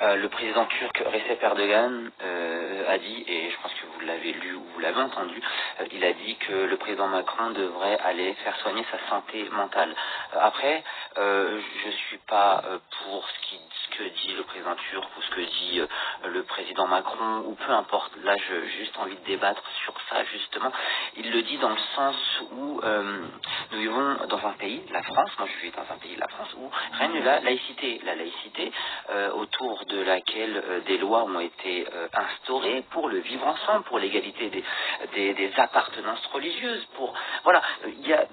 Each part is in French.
Le président turc Recep Erdogan a dit, et je pense que vous l'avez lu ou vous l'avez entendu, il a dit que le président Macron devrait aller faire soigner sa santé mentale. Après, je suis pas pour ce que dit le président turc ou ce que dit le président Macron, ou peu importe. Là, j'ai juste envie de débattre sur ça, justement. Il le dit dans le sens où nous vivons dans un pays, la France, moi je vis dans un pays, la France, où règne la laïcité. La laïcité autour de laquelle des lois ont été instaurées pour le vivre ensemble, pour l'égalité des appartenances religieuses, pour voilà, il y a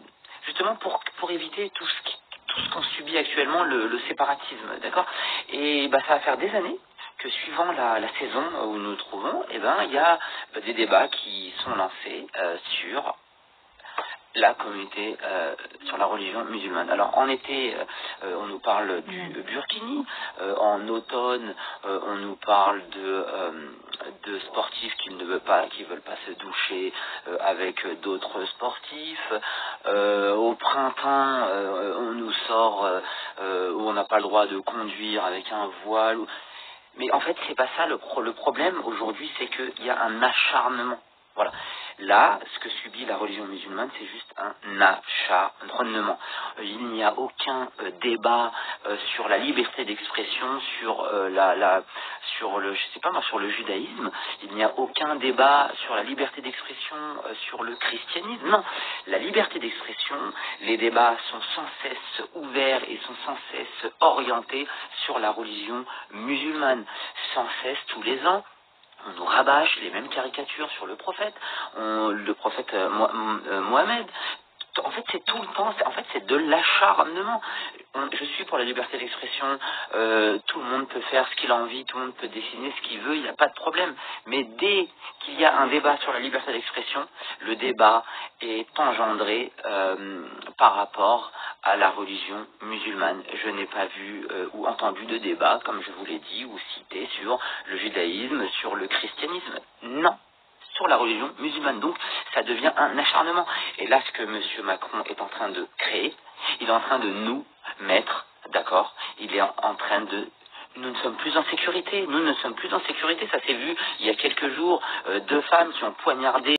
justement pour éviter tout ce qu'on subit actuellement, le séparatisme, d'accord. Et ça va faire des années que suivant la saison où nous nous trouvons, il y a des débats qui sont lancés sur la communauté, sur la religion musulmane. Alors en été, on nous parle du burkini, en automne, on nous parle de sportifs qui veulent pas se doucher avec d'autres sportifs. Au printemps, on nous sort où on n'a pas le droit de conduire avec un voile. Mais en fait, c'est pas ça le problème aujourd'hui, c'est qu'il y a un acharnement. Voilà. Là, ce que subit la religion musulmane, c'est juste un acharnement. Il n'y a aucun débat sur la liberté d'expression, sur sur le judaïsme. Il n'y a aucun débat sur la liberté d'expression sur le christianisme. Non, la liberté d'expression, les débats sont sans cesse ouverts et sont sans cesse orientés sur la religion musulmane. Sans cesse, tous les ans, on nous rabâche les mêmes caricatures sur le prophète, Mohamed. En fait, c'est tout le temps, c'est de l'acharnement. Je suis pour la liberté d'expression, tout le monde peut faire ce qu'il a envie, tout le monde peut dessiner ce qu'il veut, il n'y a pas de problème. Mais dès qu'il y a un débat sur la liberté d'expression, le débat est engendré par rapport à la religion musulmane. Je n'ai pas vu ou entendu de débat, comme je vous l'ai dit, ou cité sur le judaïsme, sur le christianisme. Non. Sur la religion musulmane. Donc, ça devient un acharnement. Et là, ce que M. Macron est en train de créer, il est en train de nous mettre, d'accord, il est en train de... Nous ne sommes plus en sécurité. Nous ne sommes plus en sécurité. Ça s'est vu il y a quelques jours, 2 femmes qui ont poignardé